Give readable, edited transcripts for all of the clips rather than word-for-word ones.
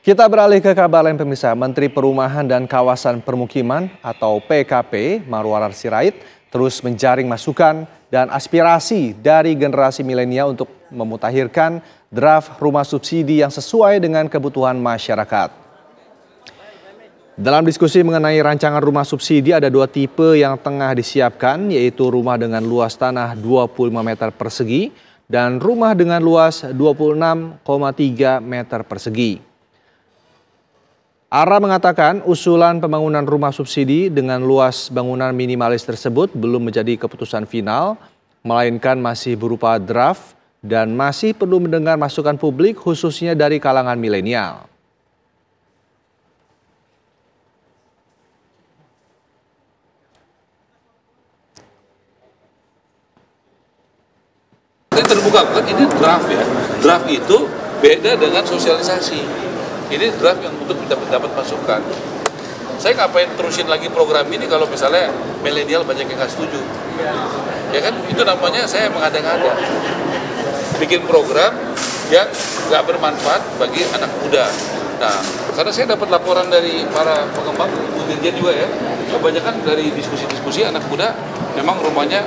Kita beralih ke kabar lain pemirsa. Menteri Perumahan dan Kawasan Permukiman atau PKP Marwarar Sirait terus menjaring masukan dan aspirasi dari generasi milenial untuk memutakhirkan draft rumah subsidi yang sesuai dengan kebutuhan masyarakat. Dalam diskusi mengenai rancangan rumah subsidi ada dua tipe yang tengah disiapkan, yaitu rumah dengan luas tanah 25 meter persegi dan rumah dengan luas 26,3 meter persegi. ARA mengatakan usulan pembangunan rumah subsidi dengan luas bangunan minimalis tersebut belum menjadi keputusan final, melainkan masih berupa draft dan masih perlu mendengar masukan publik khususnya dari kalangan milenial. Ini terbuka kan, ini draft ya. Draft itu beda dengan sosialisasi. Ini draft yang untuk kita dapat masukan. Saya ngapain terusin lagi program ini kalau misalnya milenial banyak yang nggak setuju. Ya kan, itu namanya saya mengada-ngada. Bikin program yang nggak bermanfaat bagi anak muda. Nah, karena saya dapat laporan dari para pengembang, Bu Dirjen juga ya, kebanyakan dari diskusi-diskusi anak muda memang rumahnya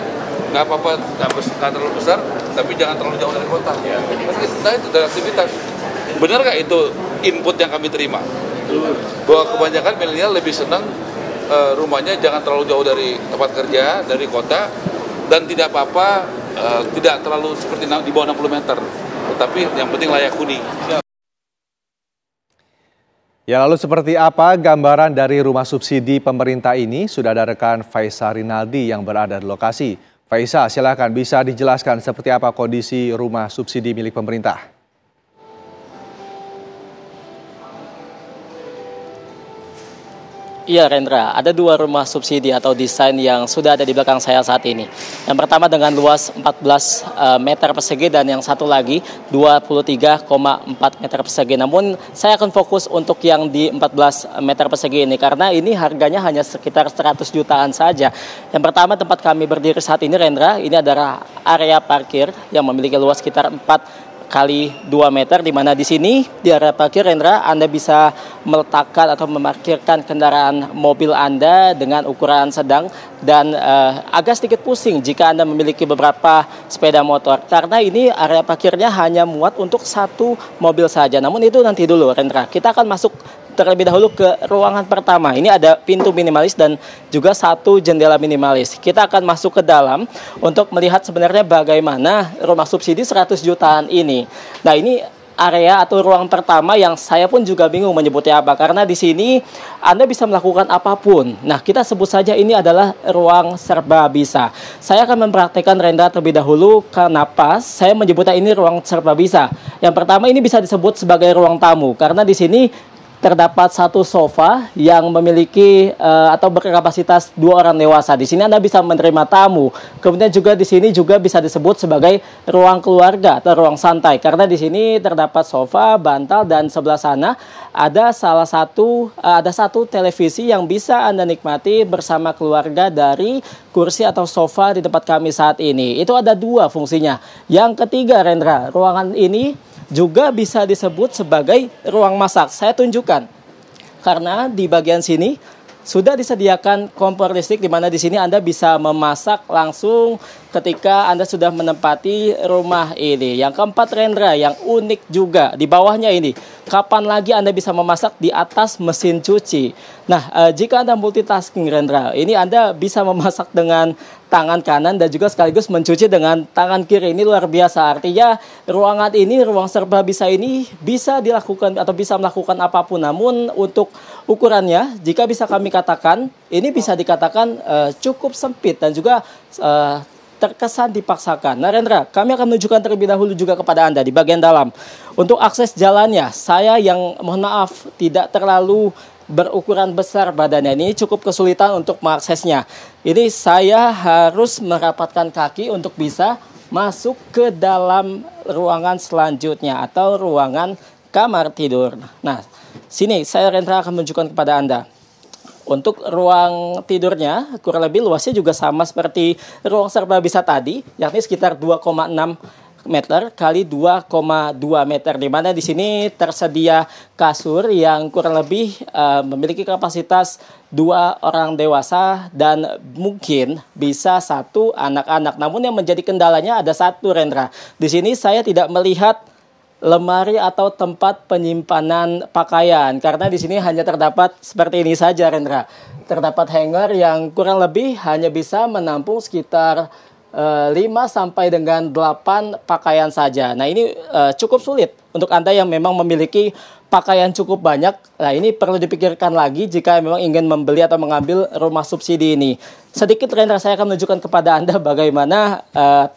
nggak apa-apa, nggak terlalu besar, tapi jangan terlalu jauh dari kota. Nah, itu dari aktivitas. Benar nggak itu input yang kami terima? Bahwa kebanyakan milenial lebih senang rumahnya jangan terlalu jauh dari tempat kerja, dari kota, dan tidak apa-apa, tidak terlalu seperti di bawah 60 meter. Tetapi yang penting layak huni. Ya, lalu seperti apa gambaran dari rumah subsidi pemerintah ini? Sudah ada rekan Faisal Rinaldi yang berada di lokasi. Faisal, silakan bisa dijelaskan seperti apa kondisi rumah subsidi milik pemerintah? Iya Rendra, ada dua rumah subsidi atau desain yang sudah ada di belakang saya saat ini. Yang pertama dengan luas 14 meter persegi dan yang satu lagi 23,4 meter persegi. Namun saya akan fokus untuk yang di 14 meter persegi ini karena ini harganya hanya sekitar 100 jutaan saja. Yang pertama tempat kami berdiri saat ini Rendra, ini adalah area parkir yang memiliki luas sekitar 4 kali 2 meter, di mana di sini di area parkir Rendra Anda bisa meletakkan atau memarkirkan kendaraan mobil Anda dengan ukuran sedang dan agak sedikit pusing jika Anda memiliki beberapa sepeda motor karena ini area parkirnya hanya muat untuk satu mobil saja. Namun itu nanti dulu Rendra, kita akan masuk terlebih dahulu ke ruangan pertama. Ini ada pintu minimalis dan juga satu jendela minimalis. Kita akan masuk ke dalam untuk melihat sebenarnya bagaimana rumah subsidi 100 jutaan ini. Nah, ini area atau ruang pertama yang saya pun juga bingung menyebutnya apa karena di sini Anda bisa melakukan apapun. Nah, kita sebut saja ini adalah ruang serba bisa. Saya akan mempraktekkan Rendra terlebih dahulu kenapa saya menyebutnya ini ruang serba bisa. Yang pertama ini bisa disebut sebagai ruang tamu karena di sini terdapat satu sofa yang memiliki atau berkapasitas 2 orang dewasa. Di sini Anda bisa menerima tamu. Kemudian juga di sini juga bisa disebut sebagai ruang keluarga atau ruang santai karena di sini terdapat sofa, bantal dan sebelah sana ada satu televisi yang bisa Anda nikmati bersama keluarga dari kursi atau sofa di tempat kami saat ini. Itu ada 2 fungsinya. Yang ketiga Rendra, ruangan ini juga bisa disebut sebagai ruang masak. Saya tunjukkan. Karena di bagian sini sudah disediakan kompor listrik di mana di sini Anda bisa memasak langsung ketika Anda sudah menempati rumah ini. Yang keempat Rendra, yang unik juga di bawahnya ini. Kapan lagi Anda bisa memasak di atas mesin cuci? Nah, jika Anda multitasking Rendra, ini Anda bisa memasak dengan tangan kanan dan juga sekaligus mencuci dengan tangan kiri. Ini luar biasa. Artinya ruangan ini, ruang serba bisa ini bisa dilakukan atau bisa melakukan apapun. Namun untuk ukurannya, jika bisa kami katakan, ini bisa dikatakan cukup sempit dan juga terkesan dipaksakan. Nah Rendra, kami akan menunjukkan terlebih dahulu juga kepada Anda di bagian dalam. Untuk akses jalannya, saya yang mohon maaf tidak terlalu berukuran besar badannya, ini cukup kesulitan untuk mengaksesnya. Ini saya harus merapatkan kaki untuk bisa masuk ke dalam ruangan selanjutnya atau ruangan kamar tidur. Nah, sini saya Rendra akan menunjukkan kepada Anda. Untuk ruang tidurnya kurang lebih luasnya juga sama seperti ruang serba bisa tadi, yakni sekitar 2,6 meter kali 2,2 meter, di mana di sini tersedia kasur yang kurang lebih memiliki kapasitas 2 orang dewasa dan mungkin bisa 1 anak-anak. Namun yang menjadi kendalanya ada satu, Rendra. Di sini saya tidak melihat lemari atau tempat penyimpanan pakaian, karena di sini hanya terdapat seperti ini saja, Rendra. Terdapat hanger yang kurang lebih hanya bisa menampung sekitar 5 sampai dengan 8 pakaian saja. Nah, ini cukup sulit untuk Anda yang memang memiliki pakaian cukup banyak. Nah, ini perlu dipikirkan lagi jika memang ingin membeli atau mengambil rumah subsidi ini. Sedikit, Rendra, saya akan menunjukkan kepada Anda bagaimana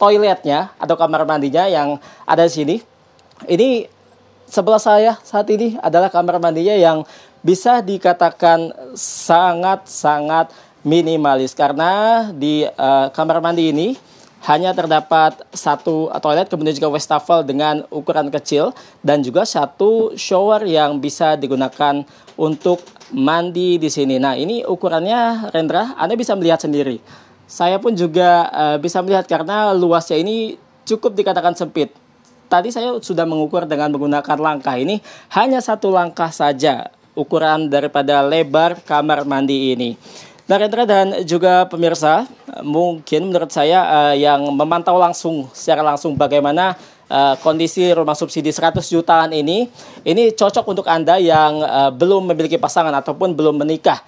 toiletnya atau kamar mandinya yang ada di sini. Ini sebelah saya saat ini adalah kamar mandinya yang bisa dikatakan sangat-sangat minimalis, karena di kamar mandi ini hanya terdapat 1 toilet, kemudian juga wastafel dengan ukuran kecil, dan juga 1 shower yang bisa digunakan untuk mandi di sini. Nah, ini ukurannya, Rendra, Anda bisa melihat sendiri. Saya pun juga bisa melihat karena luasnya ini cukup dikatakan sempit. Tadi saya sudah mengukur dengan menggunakan langkah. Ini hanya 1 langkah saja ukuran daripada lebar kamar mandi ini. Nah, Rendra dan juga pemirsa, mungkin menurut saya yang memantau secara langsung bagaimana kondisi rumah subsidi 100 jutaan ini cocok untuk Anda yang belum memiliki pasangan ataupun belum menikah,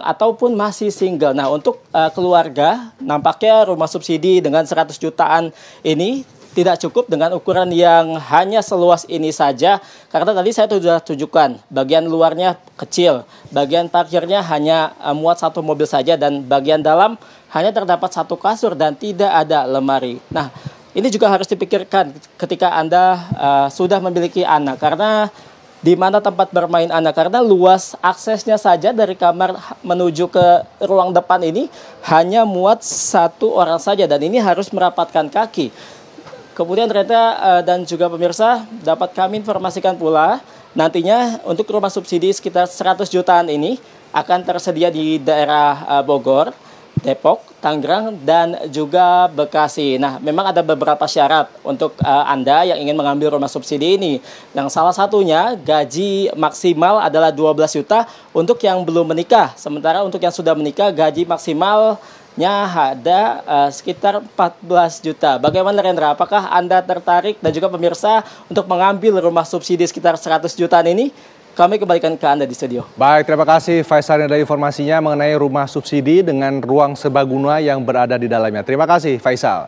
ataupun masih single. Nah, untuk keluarga, nampaknya rumah subsidi dengan 100 jutaan ini tidak cukup dengan ukuran yang hanya seluas ini saja, karena tadi saya sudah tunjukkan bagian luarnya kecil, bagian parkirnya hanya muat 1 mobil saja, dan bagian dalam hanya terdapat 1 kasur dan tidak ada lemari. Nah, ini juga harus dipikirkan ketika Anda sudah memiliki anak, karena di mana tempat bermain anak, karena luas aksesnya saja dari kamar menuju ke ruang depan ini hanya muat 1 orang saja, dan ini harus merapatkan kaki. Kemudian Rendra dan juga pemirsa, dapat kami informasikan pula nantinya untuk rumah subsidi sekitar 100 jutaan ini akan tersedia di daerah Bogor, Depok, Tangerang, dan juga Bekasi. Nah, memang ada beberapa syarat untuk Anda yang ingin mengambil rumah subsidi ini. Yang salah satunya gaji maksimal adalah 12 juta untuk yang belum menikah. Sementara untuk yang sudah menikah gaji maksimalnya ada sekitar 14 juta. Bagaimana, Rendra? Apakah Anda tertarik dan juga pemirsa untuk mengambil rumah subsidi sekitar 100 jutaan ini? Kami kembalikan ke Anda di studio. Baik, terima kasih Faisal dari informasinya mengenai rumah subsidi dengan ruang serbaguna yang berada di dalamnya. Terima kasih Faisal.